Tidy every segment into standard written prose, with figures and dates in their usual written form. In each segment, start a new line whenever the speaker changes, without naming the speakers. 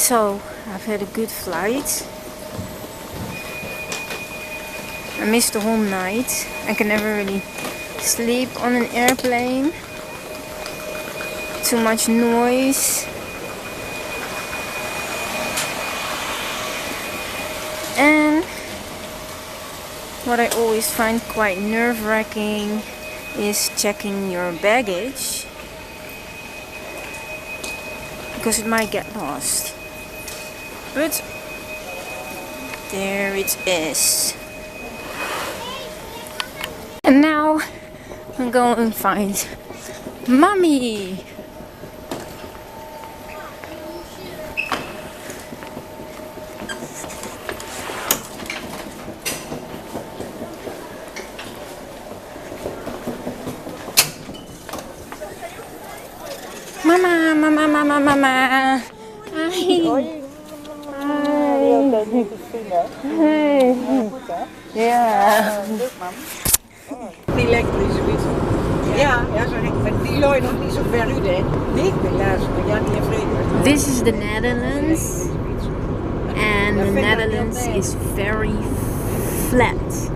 So, I've had a good flight. I missed the whole night. I can never really sleep on an airplane. Too much noise. And what I always find quite nerve-wracking is checking your baggage, because it might get lost. But there it is. And now I'm going to find Mommy. Mama, mama, mama, mama. Hi.
Hoi. Heel leuk te zien, hè?
Hey.
Goed, hè?
Ja.
Leuk, mam. Elektrisch zoiets. Ja, ja, zo die looi nog niet zo ver u, hè? Nee, ik ben luisteren, maar ja, niet afreden.
This is the Netherlands, and the Netherlands is very flat.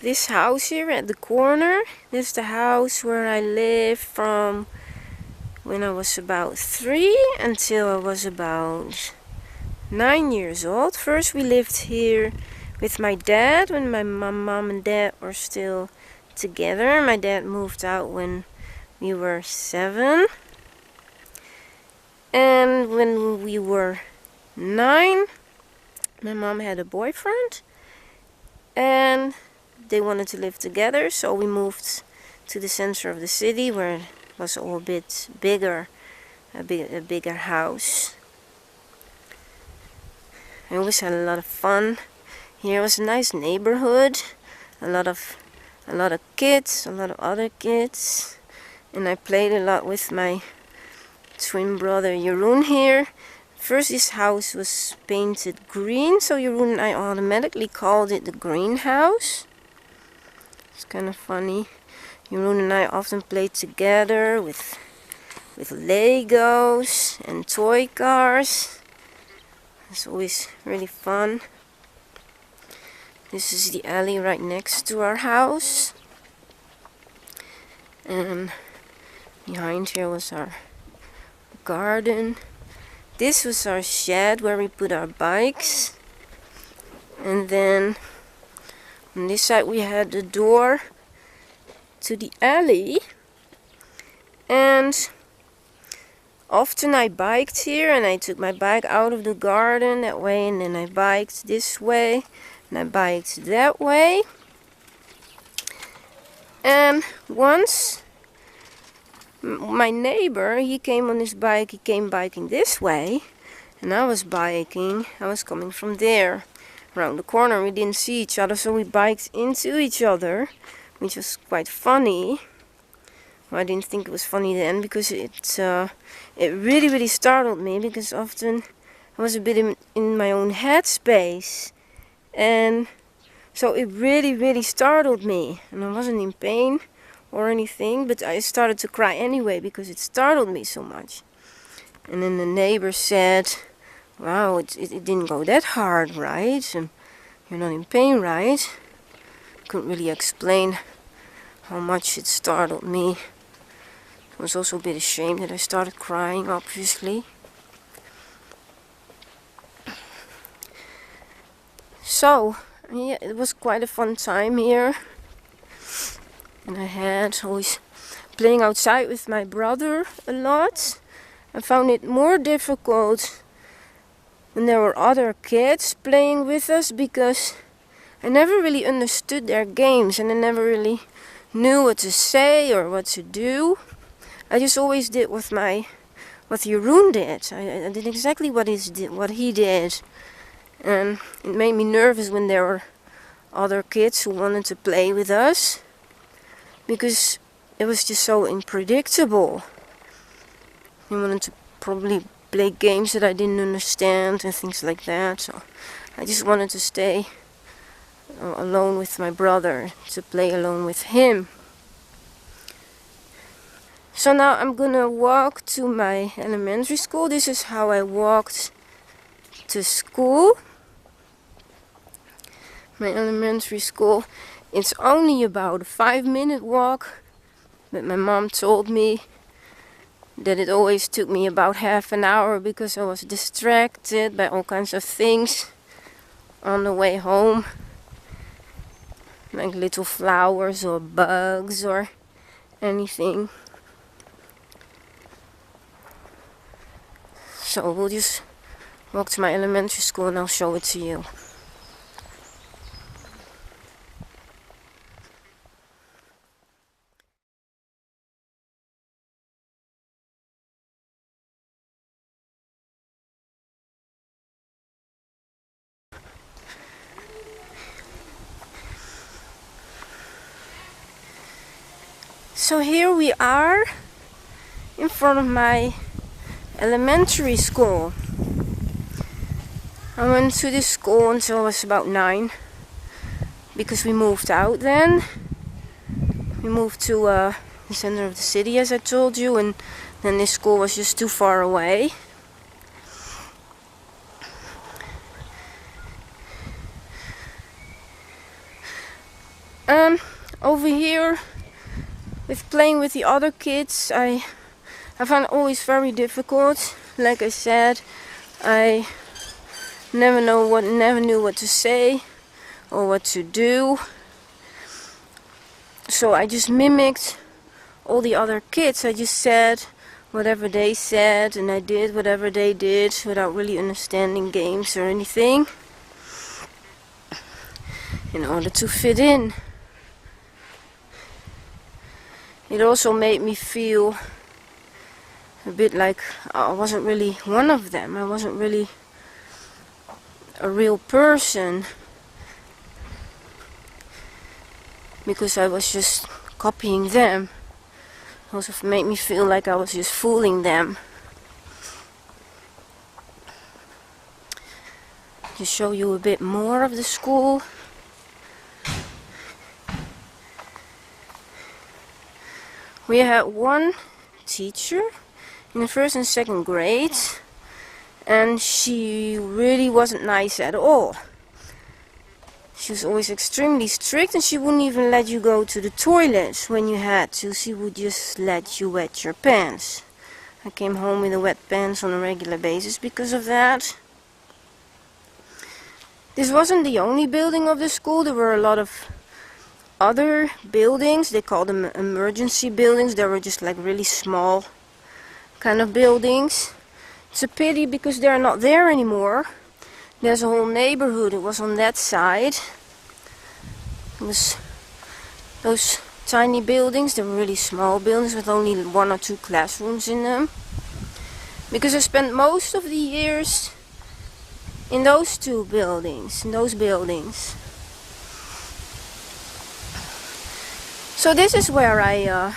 This house here at the corner, this is the house where I lived from when I was about 3 until I was about 9 years old. First we lived here with my dad when my mom and dad were still together. My dad moved out when we were 7. And when we were 9, my mom had a boyfriend. And they wanted to live together, so we moved to the center of the city where it was all a bit bigger, a bigger house. I always had a lot of fun. Here was a nice neighborhood, a lot of kids, a lot of other kids, and I played a lot with my twin brother Jeroen here. First, this house was painted green, so Jeroen and I automatically called it the greenhouse. It's kind of funny. Jeroen and I often played together with Legos and toy cars. It's always really fun. This is the alley right next to our house. And behind here was our garden. This was our shed where we put our bikes. And then on this side we had the door to the alley. And often I biked here, and I took my bike out of the garden that way, and then I biked this way, and I biked that way. And once my neighbor, he came on his bike, he came biking this way, and I was coming from there. Around the corner, we didn't see each other, so we biked into each other, which was quite funny. Well, I didn't think it was funny then, because it really startled me, because often I was a bit in my own headspace, and So it really startled me, and I wasn't in pain or anything, but I started to cry anyway because it startled me so much. And then the neighbor said, wow, it didn't go that hard, right? And you're not in pain, right? Couldn't really explain how much it startled me. I was also a bit ashamed that I started crying, obviously. So, yeah, it was quite a fun time here. And I had always playing outside with my brother a lot. I found it more difficult when there were other kids playing with us because I never really understood their games and I never really knew what to say or what to do. I just always did what Jeroen did. I did exactly what he did. And it made me nervous when there were other kids who wanted to play with us, because it was just so unpredictable. They wanted to probably play games that I didn't understand and things like that. So I just wanted to stay alone with my brother, to play alone with him. So now I'm gonna walk to my elementary school. This is how I walked to school. My elementary school. It's only about a 5-minute walk, but my mom told me that it always took me about half an hour because I was distracted by all kinds of things on the way home, like little flowers or bugs or anything. So we'll just walk to my elementary school and I'll show it to you. So here we are in front of my elementary school. I went to this school until I was about 9 because we moved out then. We moved to the center of the city, as I told you, and then this school was just too far away. Over here, with playing with the other kids, I found it always very difficult. Like I said, I never knew what to say or what to do. So I just mimicked all the other kids. I just said whatever they said and I did whatever they did without really understanding games or anything, in order to fit in. It also made me feel a bit like I wasn't really one of them. I wasn't really a real person, because I was just copying them. It also made me feel like I was just fooling them. To show you a bit more of the school. We had one teacher in the 1st and 2nd grade, and she really wasn't nice at all. She was always extremely strict, and she wouldn't even let you go to the toilet when you had to. She would just let you wet your pants. I came home with a wet pants on a regular basis because of that. This wasn't the only building of the school. There were a lot of other buildings. They called them emergency buildings. They were just like really small kind of buildings. It's a pity because they're not there anymore. There's a whole neighborhood. It was on that side. It was those tiny buildings. They were really small buildings with only 1 or 2 classrooms in them. Because I spent most of the years in those buildings. So this is where I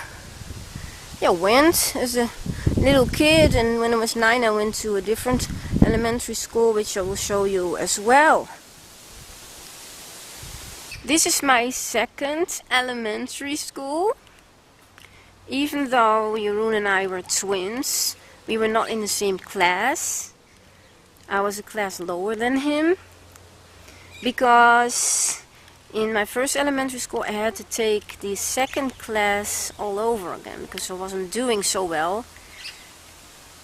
went as a little kid, and when I was 9 I went to a different elementary school, which I will show you as well. This is my second elementary school. Even though Jeroen and I were twins, we were not in the same class. I was a class lower than him because in my first elementary school I had to take the second class all over again because I wasn't doing so well.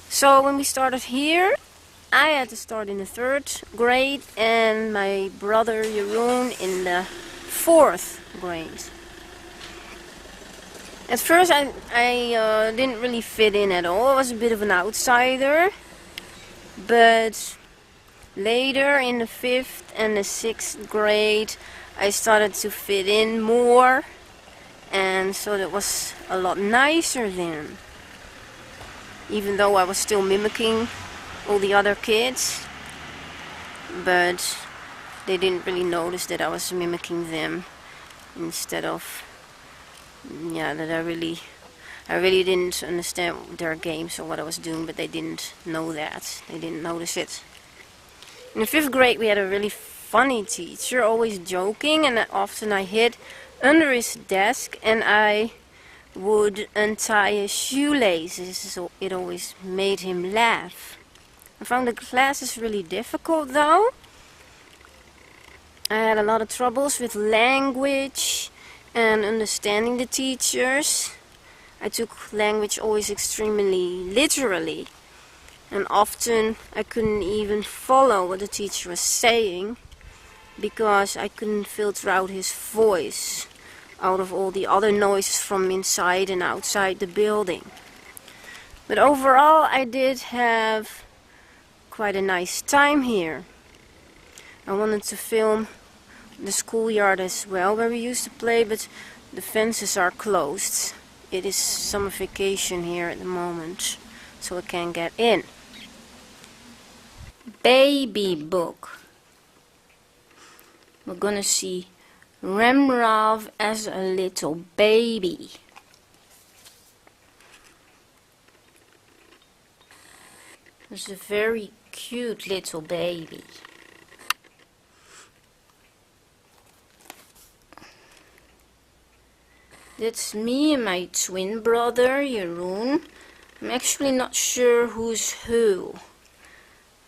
So when we started here, I had to start in the 3rd grade and my brother Jeroen in the 4th grade. At first I didn't really fit in at all. I was a bit of an outsider. But later in the 5th and the 6th grade I started to fit in more. And so that was a lot nicer then. Even though I was still mimicking all the other kids. But they didn't really notice that I was mimicking them. Instead of, yeah, that I really didn't understand their games or what I was doing, but they didn't know that. They didn't notice it. In the 5th grade we had a really funny teacher, always joking, and often I hid under his desk and I would untie his shoelaces, so it always made him laugh. I found the classes really difficult though. I had a lot of troubles with language and understanding the teachers. I took language always extremely literally, and often I couldn't even follow what the teacher was saying because I couldn't filter out his voice out of all the other noises from inside and outside the building. But overall I did have quite a nice time here. I wanted to film the schoolyard as well where we used to play, but the fences are closed. It is summer vacation here at the moment, so I can't get in. Baby book. We're gonna see Remrov as a little baby. It's a very cute little baby. That's me and my twin brother, Jeroen. I'm actually not sure who's who,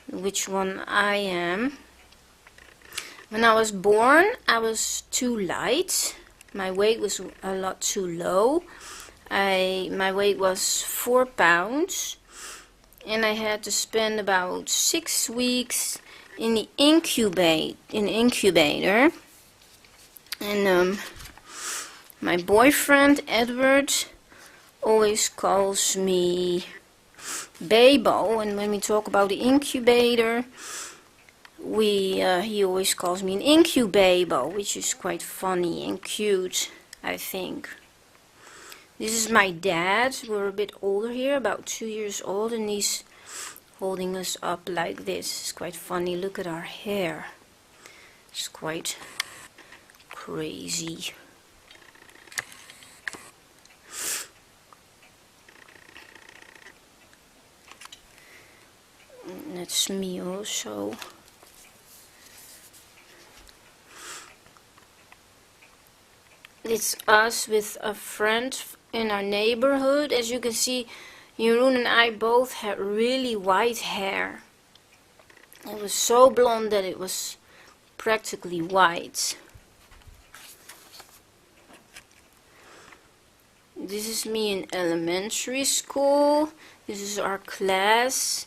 which one I am. When I was born, I was too light. My weight was a lot too low. My weight was 4 pounds. And I had to spend about 6 weeks in the incubator. And my boyfriend, Edward, always calls me Babo. And when we talk about the incubator, he always calls me an incubabo, which is quite funny and cute, I think. This is my dad. We're a bit older here, about 2 years old, and he's holding us up like this. It's quite funny. Look at our hair. It's quite crazy. And that's me also. It's us with a friend in our neighborhood. As you can see, Jeroen and I both had really white hair. It was so blonde that it was practically white. This is me in elementary school. This is our class.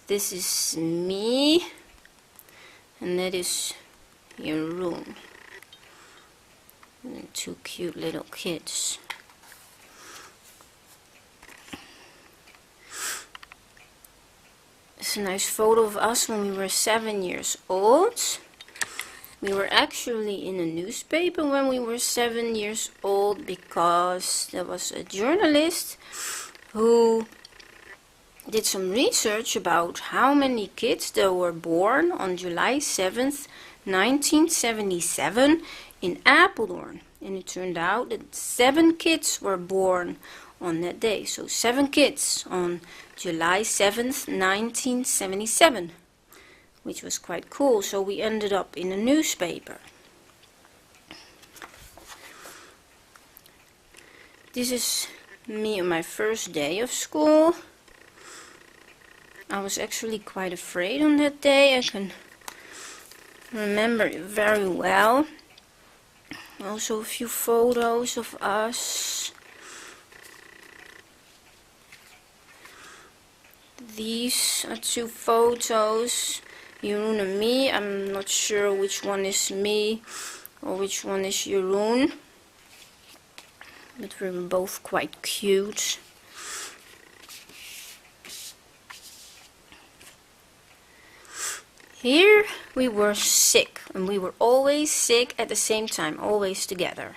This is me. And that is Jeroen. And 2 cute little kids. It's a nice photo of us when we were 7 years old. We were actually in a newspaper when we were 7 years old because there was a journalist who did some research about how many kids there were born on July 7th, 1977 in Apeldoorn, and it turned out that 7 kids were born on that day. So 7 kids on July 7th, 1977, which was quite cool. So we ended up in a newspaper. This is me on my first day of school. I was actually quite afraid on that day. I can remember it very well. Also a few photos of us. These are 2 photos, Jeroen and me. I'm not sure which one is me or which one is Jeroen, but we were both quite cute. Here we were sick, and we were always sick at the same time, always together.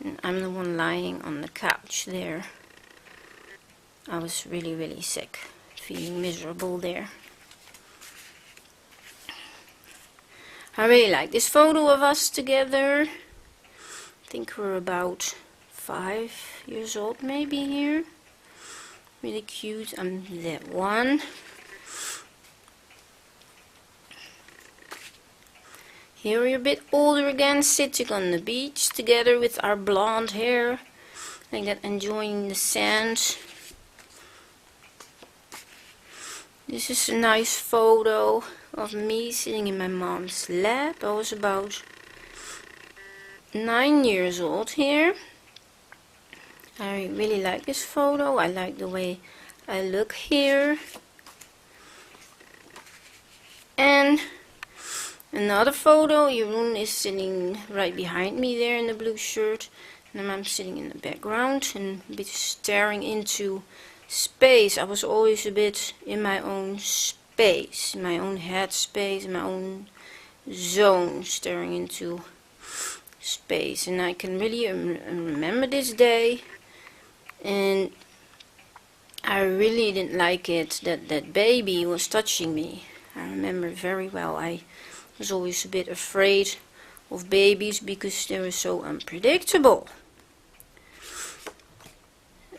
And I'm the one lying on the couch there. I was really sick, feeling miserable there. I really like this photo of us together. I think we're about 5 years old maybe here. Really cute. I'm that one. Here we're a bit older again, sitting on the beach together with our blonde hair, like that, enjoying the sand. This is a nice photo of me sitting in my mom's lap. I was about 9 years old here. I really like this photo. I like the way I look here. And another photo, Jeroen is sitting right behind me there in the blue shirt, and I'm sitting in the background and a bit staring into space. I was always a bit in my own space, in my own head space, in my own zone, staring into space. And I can really remember this day, and I really didn't like it that that baby was touching me. I remember very well. I was always a bit afraid of babies because they were so unpredictable.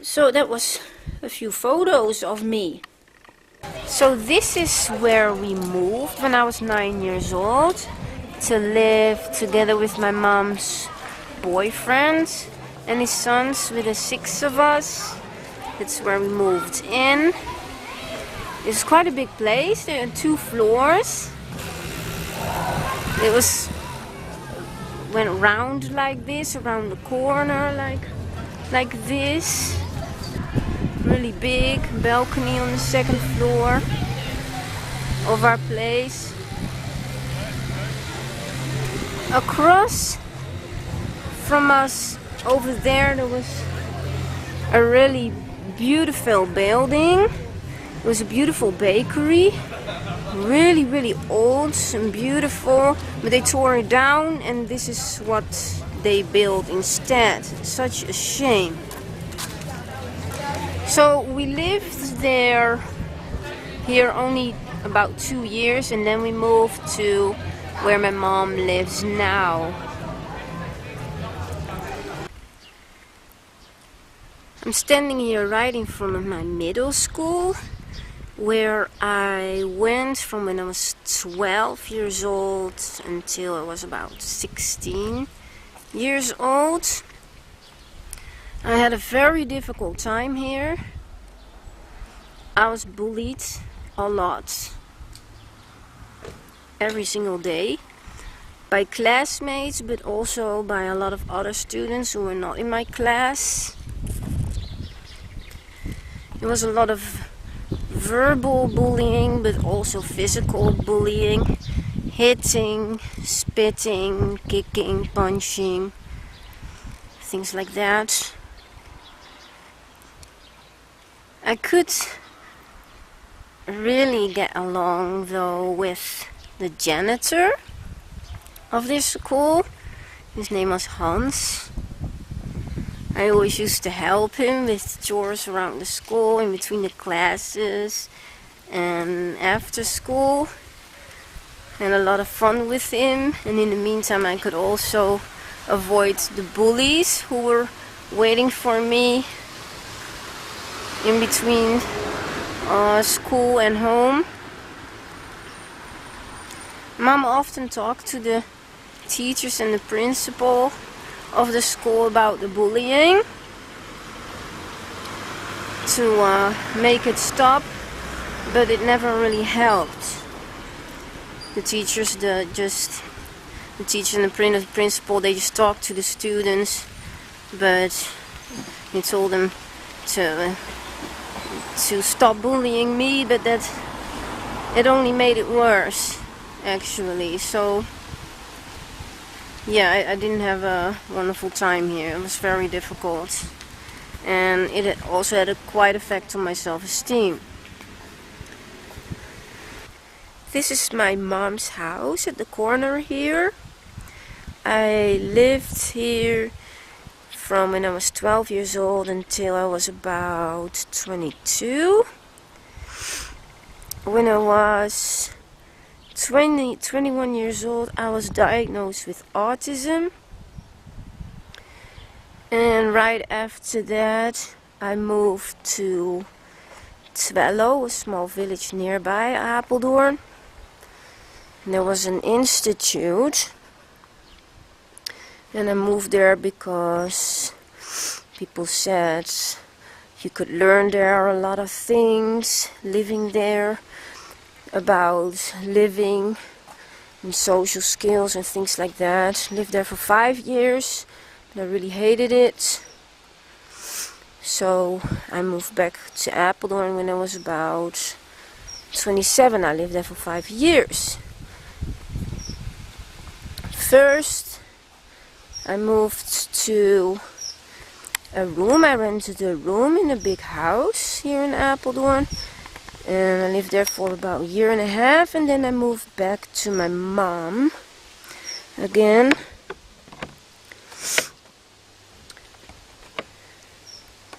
So that was a few photos of me. So this is where we moved when I was 9 years old, to live together with my mom's boyfriend and his sons, with the 6 of us. That's where we moved in. It's quite a big place. There are 2 floors. It went round like this, around the corner, like this. Really big balcony on the 2nd floor of our place. Across from us over there was a really beautiful building. It was a beautiful bakery. Really old and beautiful, but they tore it down, and this is what they built instead. It's such a shame. So we lived there here only about 2 years, and then we moved to where my mom lives now. I'm standing here right in front of my middle school, where I went from when I was 12 years old until I was about 16 years old. I had a very difficult time here. I was bullied a lot, every single day, by classmates, but also by a lot of other students who were not in my class. There was a lot of verbal bullying, but also physical bullying, hitting, spitting, kicking, punching, things like that. I could really get along though with the janitor of this school. His name was Hans. I always used to help him with chores around the school, in between the classes and after school. I had a lot of fun with him, and in the meantime I could also avoid the bullies who were waiting for me in between school and home. Mom often talked to the teachers and the principal of the school about the bullying. to make it stop, but it never really helped. The teachers, the teacher and the principal, they just talked to the students, but they told them to stop bullying me, but that it only made it worse, actually. So yeah, I didn't have a wonderful time here. It was very difficult, and it also had a quite effect on my self-esteem. This is my mom's house at the corner here. I lived here from when I was 12 years old until I was about 22. When I was 21 years old, I was diagnosed with autism. And right after that, I moved to Twello, a small village nearby Apeldoorn. There was an institute, and I moved there because people said you could learn there a lot of things living there about living and social skills and things like that. Lived there for 5 years, but I really hated it. So I moved back to Apeldoorn when I was about 27. I lived there for 5 years. First, I moved to a room. I rented a room in a big house here in Apeldoorn, and I lived there for about a year and a half, and then I moved back to my mom again.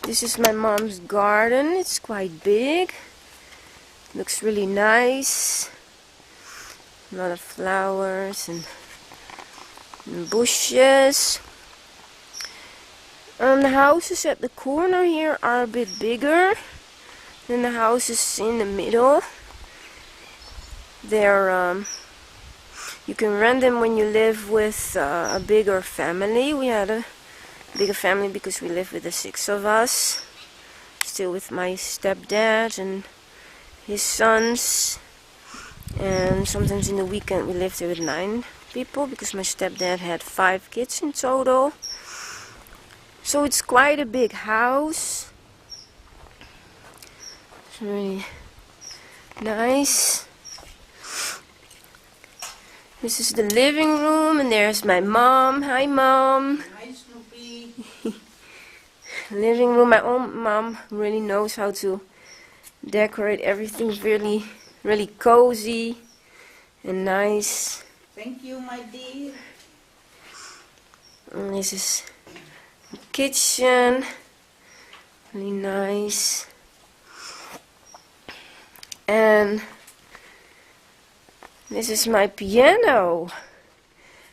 This is my mom's garden. It's quite big. Looks really nice. A lot of flowers and bushes. The houses at the corner here are a bit bigger than the houses in the middle. They're you can rent them when you live with a bigger family. We had a bigger family because we lived with the 6 of us. Still with my stepdad and his sons. And sometimes in the weekend we lived there with 9 people because my stepdad had 5 kids in total. So it's quite a big house. It's really nice. This is the living room, and there's my mom. Hi, Mom.
Hi, Snoopy.
Living room. My own mom really knows how to decorate everything really, really cozy and nice.
Thank you, my dear.
And this is the kitchen. Really nice. And this is my piano.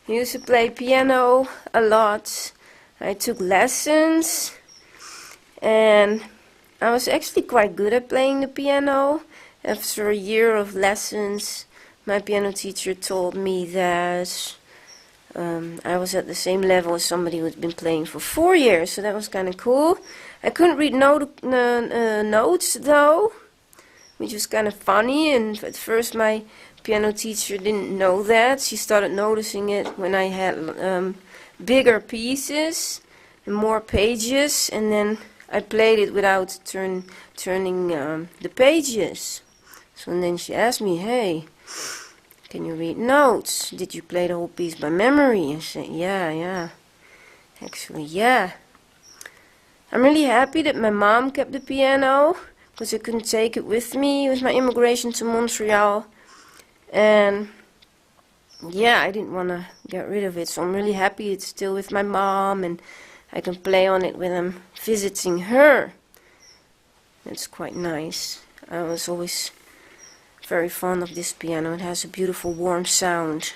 I used to play piano a lot. I took lessons, and I was actually quite good at playing the piano. After a year of lessons, my piano teacher told me that I was at the same level as somebody who had been playing for 4 years, so that was kind of cool. I couldn't read notes though, which was kind of funny, and at first my piano teacher didn't know that. She started noticing it when I had bigger pieces and more pages, and then I played it without turning the pages. So and then she asked me, hey, can you read notes? Did you play the whole piece by memory? I said, yeah. Actually, yeah. I'm really happy that my mom kept the piano, because I couldn't take it with me with my immigration to Montreal. And yeah, I didn't want to get rid of it, so I'm really happy it's still with my mom, and I can play on it when I'm visiting her. That's quite nice. I was always very fond of this piano. It has a beautiful warm sound.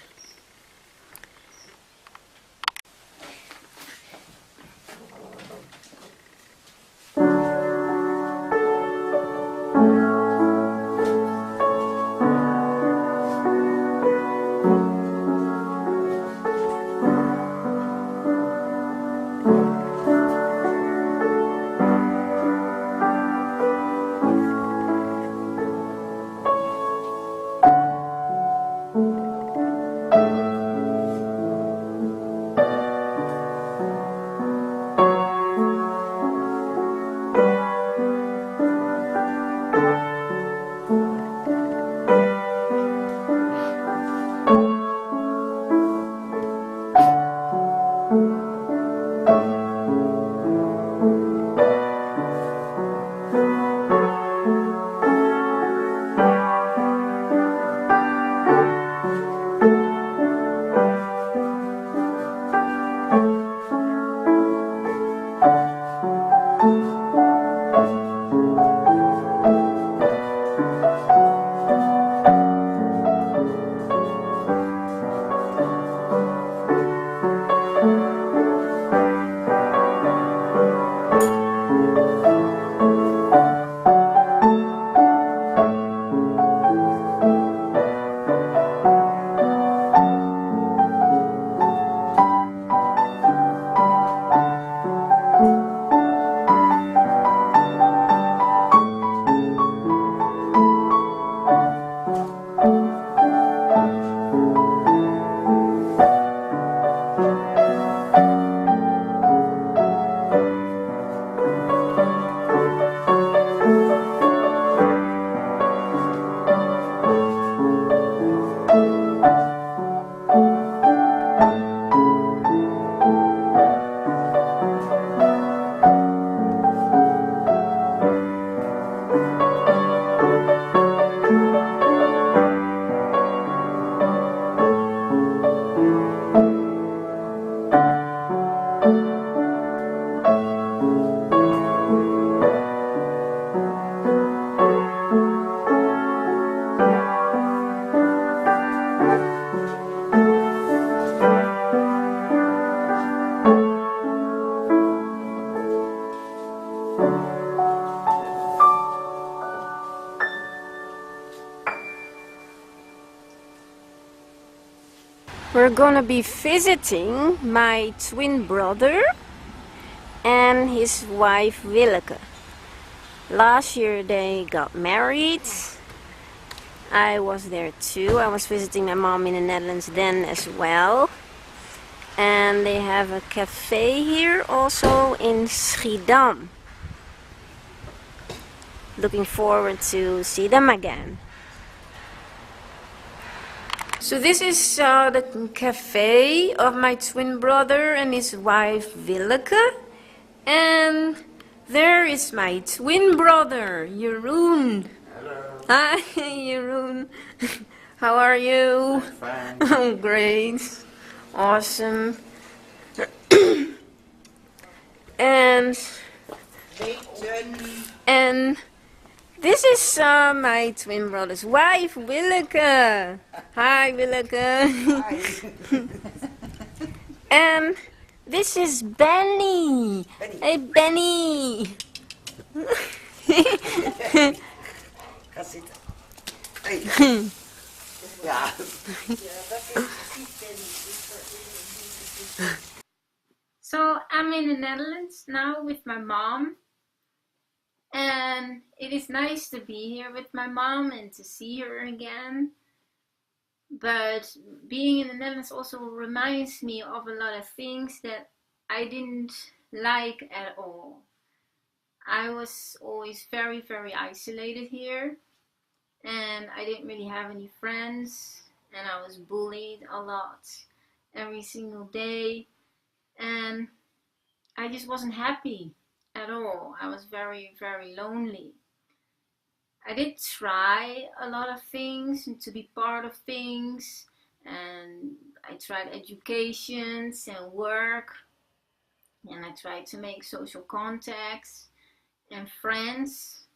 We're gonna be visiting my twin brother and his wife Willeke. Last year they got married. I was there too. I was visiting my mom in the Netherlands then as well. And they have a cafe here also in Schiedam. Looking forward to see them again. So this is the cafe of my twin brother and his wife Willeke. And there is my twin brother, Jeroen.
Hello.
Hi, Jeroen. How are you?
Fine.
Oh, great. Awesome. and this is my twin brother's wife, Willeke. Hi, Willeke.
Hi.
And this is Benny. Hey, Benny.
Ga zitten. Hey. Ja.
So I'm in the Netherlands now with my mom. And it is nice to be here with my mom and to see her again. But being in the Netherlands also reminds me of a lot of things that I didn't like at all. I was always very, very isolated here. And I didn't really have any friends. And I was bullied a lot every single day. And I just wasn't happy at all. I was very, very lonely. I did try a lot of things and to be part of things, and I tried educations and work, and I tried to make social contacts and friends,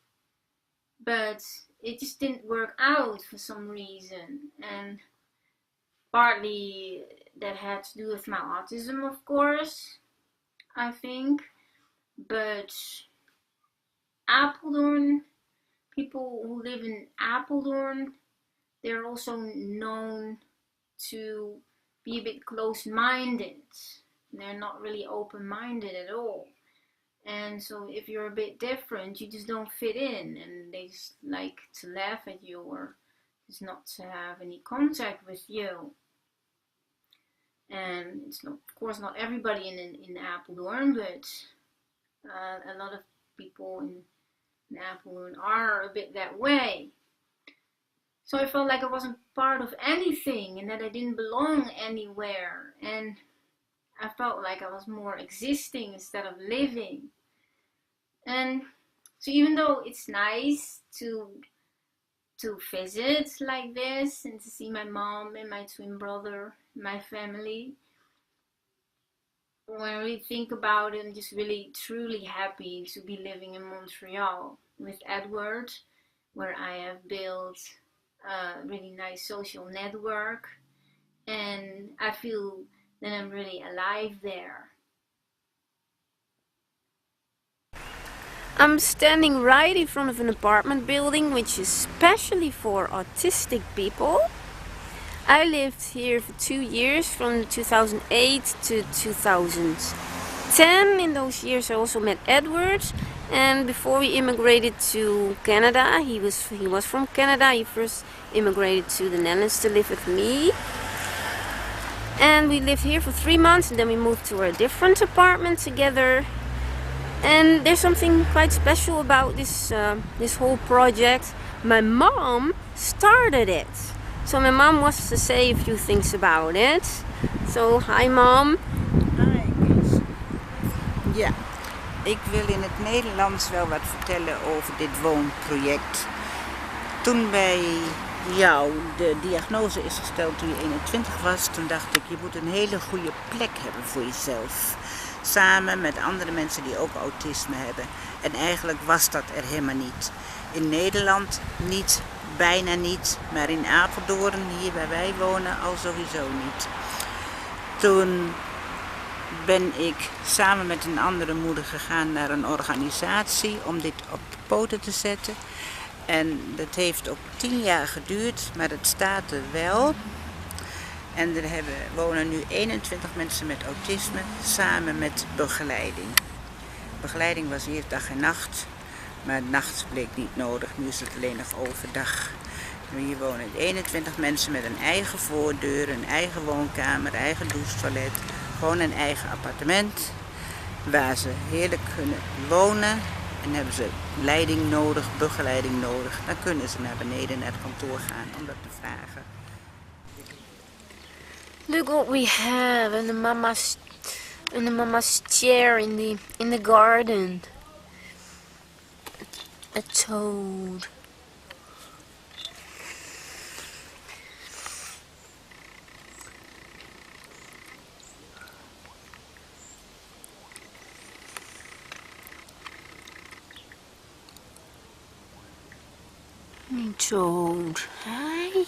but it just didn't work out for some reason. And partly that had to do with my autism, of course, I think. But Apeldoorn, people who live in Apeldoorn, they're also known to be a bit close-minded. They're not really open-minded at all. And so if you're a bit different, you just don't fit in, and they just like to laugh at you or just not to have any contact with you. And it's not, of course, not everybody in Apeldoorn, but a lot of people in Apeldoorn are a bit that way. So I felt like I wasn't part of anything and that I didn't belong anywhere. And I felt like I was more existing instead of living. And so even though it's nice to visit like this and to see my mom and my twin brother, my family, when I really think about it, I'm just really truly happy to be living in Montreal with Edward, where I have built a really nice social network, and I feel that I'm really alive there. I'm standing right in front of an apartment building which is specially for autistic people. I lived here for 2 years, from 2008 to 2010. In those years I also met Edward, and before we immigrated to Canada, he was from Canada. He first immigrated to the Netherlands to live with me. And we lived here for 3 months, and then we moved to a different apartment together. And there's something quite special about this whole project. My mom started it. So my mom wants to say a few things about it. So, hi mom.
Hi, Kees. Ja, ik wil in het Nederlands wel wat vertellen over dit woonproject. Toen bij jou de diagnose is gesteld toen je 21 was, toen dacht ik, je moet een hele goede plek hebben voor jezelf. Samen met andere mensen die ook autisme hebben. En eigenlijk was dat er helemaal niet. In Nederland niet, bijna niet, maar in Apeldoorn, hier waar wij wonen, al sowieso niet. Toen ben ik samen met een andere moeder gegaan naar een organisatie om dit op poten te zetten. En dat heeft ook 10 jaar geduurd, maar het staat er wel. En er wonen nu 21 mensen met autisme samen met begeleiding. Begeleiding was hier dag en nacht, maar nacht bleek niet nodig, nu is het alleen nog overdag. Hier wonen 21 mensen met een eigen voordeur, een eigen woonkamer, eigen douchetoilet. Gewoon een eigen appartement waar ze heerlijk kunnen wonen. En hebben ze leiding nodig, begeleiding nodig, dan kunnen ze naar beneden naar het kantoor gaan om dat te vragen.
Look what we have in the mama's chair in the garden. A toad. Toad. Hi.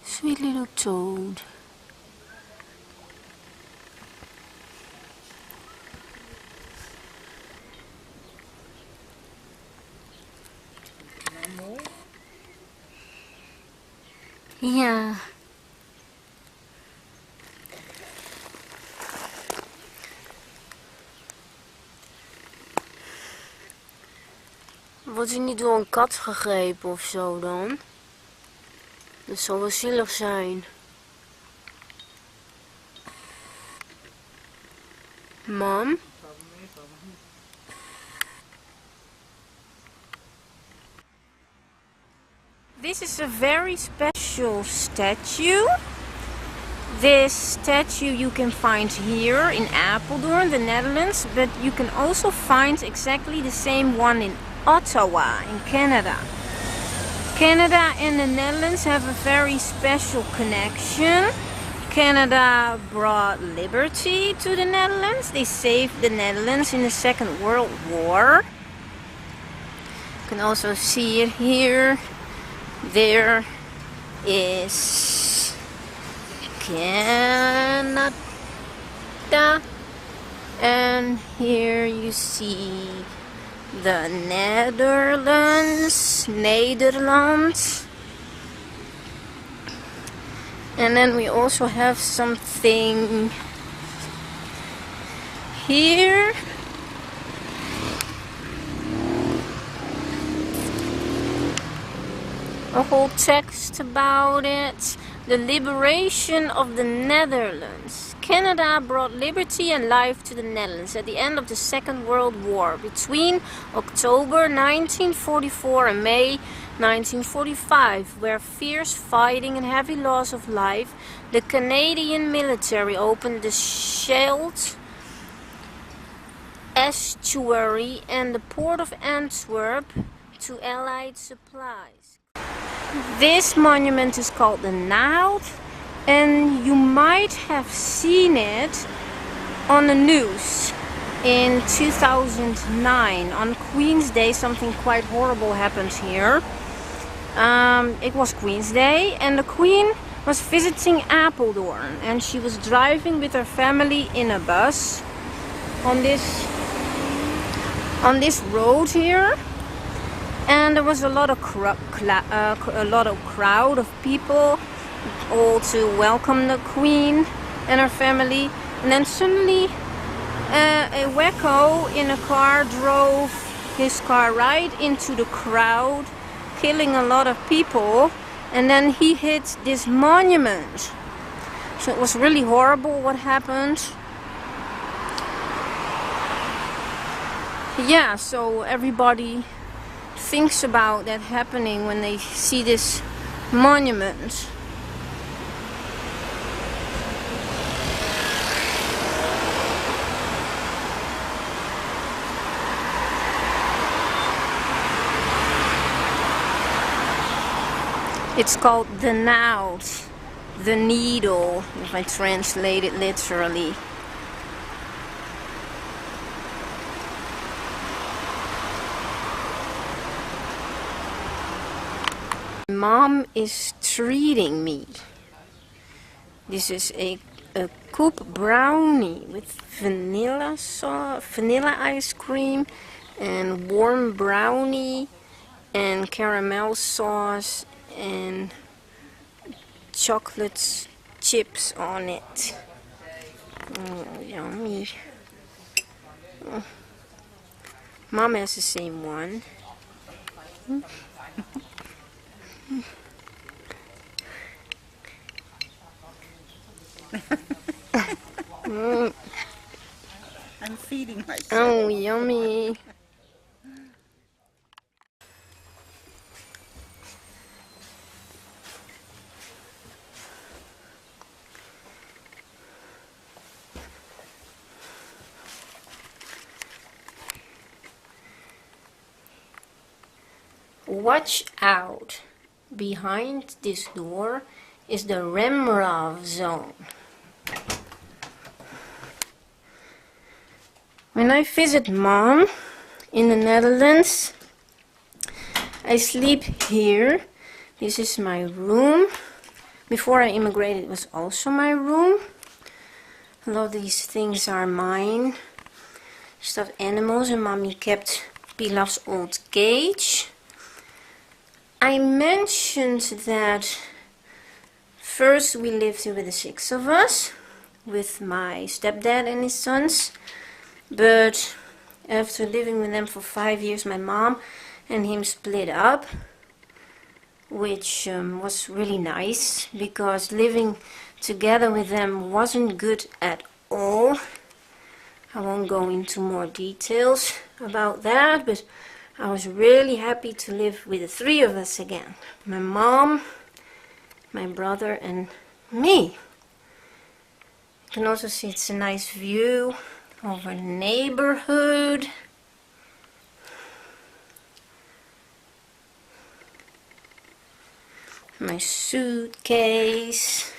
Sweet little toad. Ja. Wordt hij niet door een kat gegrepen of zo dan? Dat zal wel zielig zijn. Mom? This is a very special statue. This statue you can find here in Apeldoorn, the Netherlands, but you can also find exactly the same one in Ottawa, in Canada. Canada and the Netherlands have a very special connection. Canada brought liberty to the Netherlands. They saved the Netherlands in the Second World War. You can also see it here. There is Canada, and here you see the Netherlands, Nederland. And then we also have something here. A whole text about it. The liberation of the Netherlands. Canada brought liberty and life to the Netherlands at the end of the Second World War. Between October 1944 and May 1945, where fierce fighting and heavy loss of life, the Canadian military opened the Scheldt estuary and the port of Antwerp to Allied supplies. This monument is called the Naald, and you might have seen it on the news in 2009. On Queen's Day, something quite horrible happened here. It was Queen's Day, and the Queen was visiting Apeldoorn, and she was driving with her family in a bus on this road here. And there was a lot of crowd of people, all to welcome the Queen and her family. And then suddenly a wacko in a car drove his car right into the crowd, killing a lot of people. And then he hit this monument. So it was really horrible what happened. Yeah, so everybody thinks about that happening when they see this monument. It's called the Naald, the needle, if I translate it literally. Mom is treating me. This is a a coupe brownie with vanilla sauce, vanilla ice cream, and warm brownie, and caramel sauce, and chocolate chips on it. Oh, yummy. Oh. Mom has the same one.
I'm feeding myself.
Oh, yummy. Watch out. Behind this door is the Remrov zone. When I visit Mom in the Netherlands, I sleep here. This is my room. Before I immigrated, it was also my room. A lot of these things are mine. Stuffed animals, and Mommy kept Pilaf's old cage. I mentioned that first we lived here with the 6 of us, with my stepdad and his sons. But after living with them for 5 years, my mom and him split up, which was really nice, because living together with them wasn't good at all. I won't go into more details about that, but I was really happy to live with the 3 of us again. My mom, my brother, and me. You can also see it's a nice view over the neighborhood. My suitcase.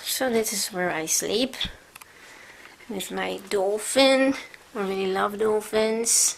So this is where I sleep with my dolphin. I really love dolphins.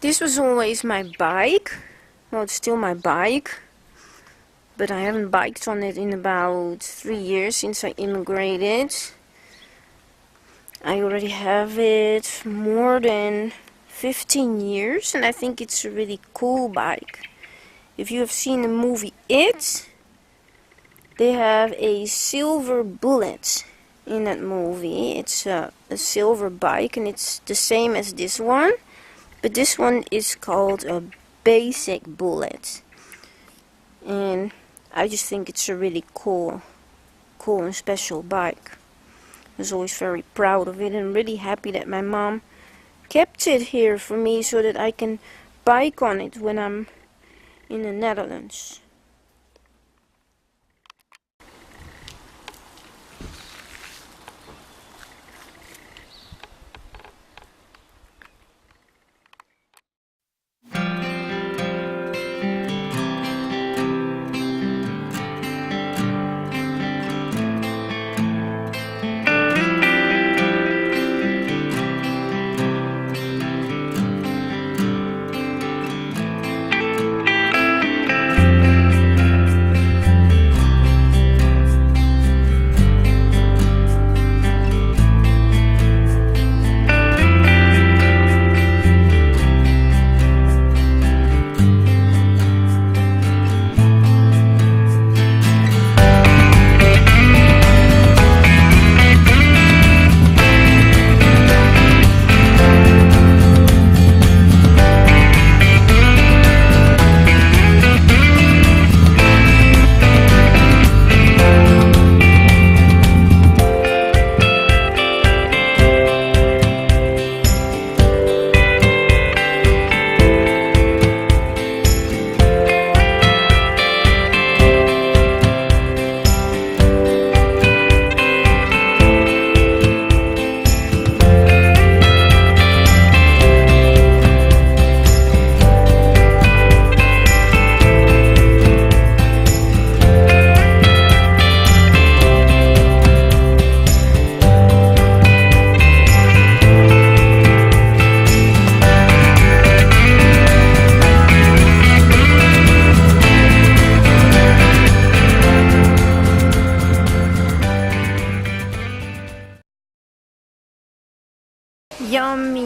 This was always my bike. Well, it's still my bike, but I haven't biked on it in about 3 years since I immigrated. I already have it more than 15 years, and I think it's a really cool bike. If you have seen the movie It, they have a silver bullet in that movie. It's a silver bike, and it's the same as this one. But this one is called a basic bullet. And I just think it's a really cool and special bike. I was always very proud of it and really happy that my mom kept it here for me so that I can bike on it when I'm in the Netherlands.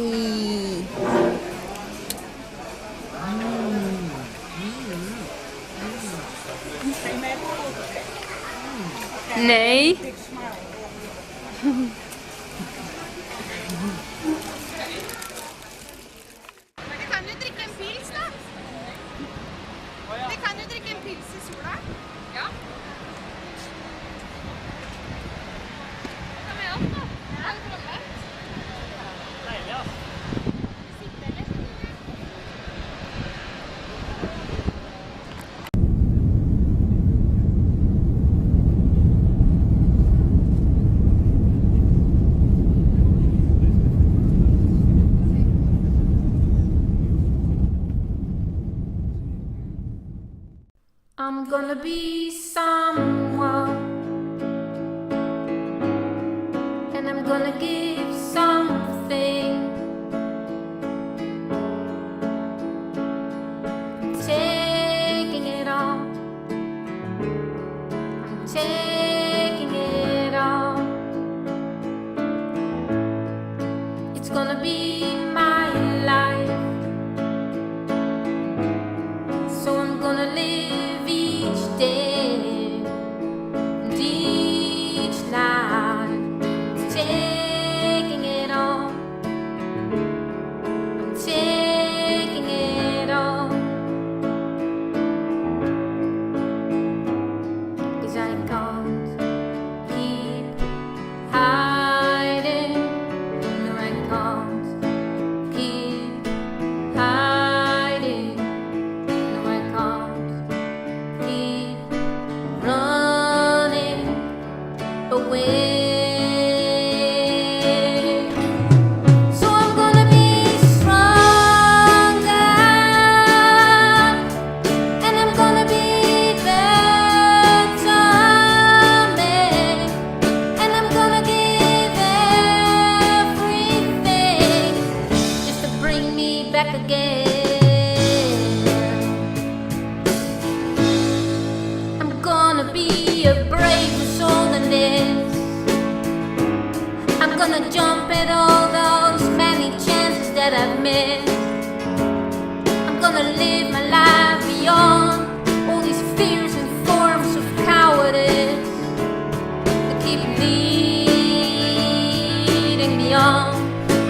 Nee.
Vi kan jo drikke en pils, da. Vi kan jo drikke en pils i sola. Ja. Kan vi opp, da? Ja. Deilig, altså. Sitte, eller?
I'm gonna be someone, and I'm gonna give something. I'm taking it all. I'm taking it all. It's gonna be my life, so I'm gonna live each day and each night. It's taking it all. I'm taking it all. 'Cause I can't keep hiding. No, I can't keep hiding. No, I can't keep running away. So I'm gonna be stronger, and I'm gonna be better, man. And I'm gonna give everything just to bring me back again. I'm gonna be a braver soul than this. I'm gonna jump at all those many chances that I've missed. I'm gonna live my life beyond all these fears and forms of cowardice that keep leading me on.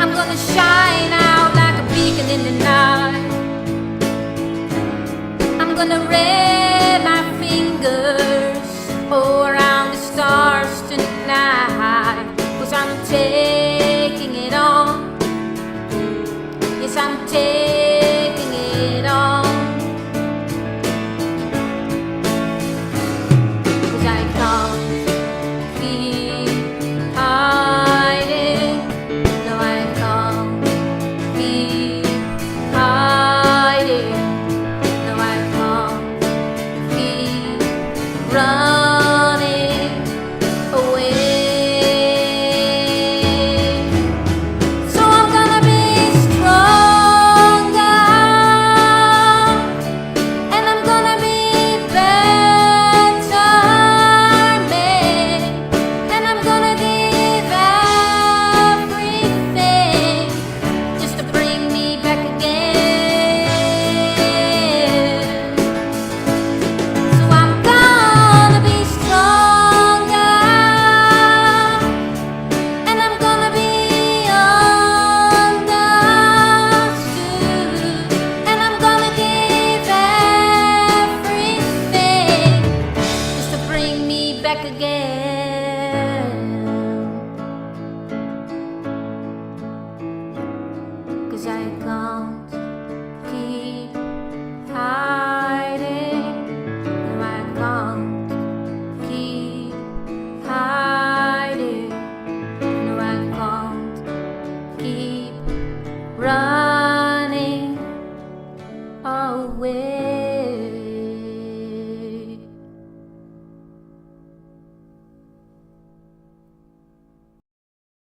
I'm gonna shine out like a beacon in the night. I'm gonna red my fingers around the stars tonight. 'Cause I'm taking it on. Yes, I'm taking it on. 'Cause I can't keep hiding. No, I can't keep hiding. No, I can't keep running away. So I'm gonna be stronger, and I'm gonna be better, man. And I'm gonna give everything just to bring me back again. So I'm gonna be stronger, and I'm gonna be understood, and I'm gonna give everything just to bring me back again. 'Cause I can't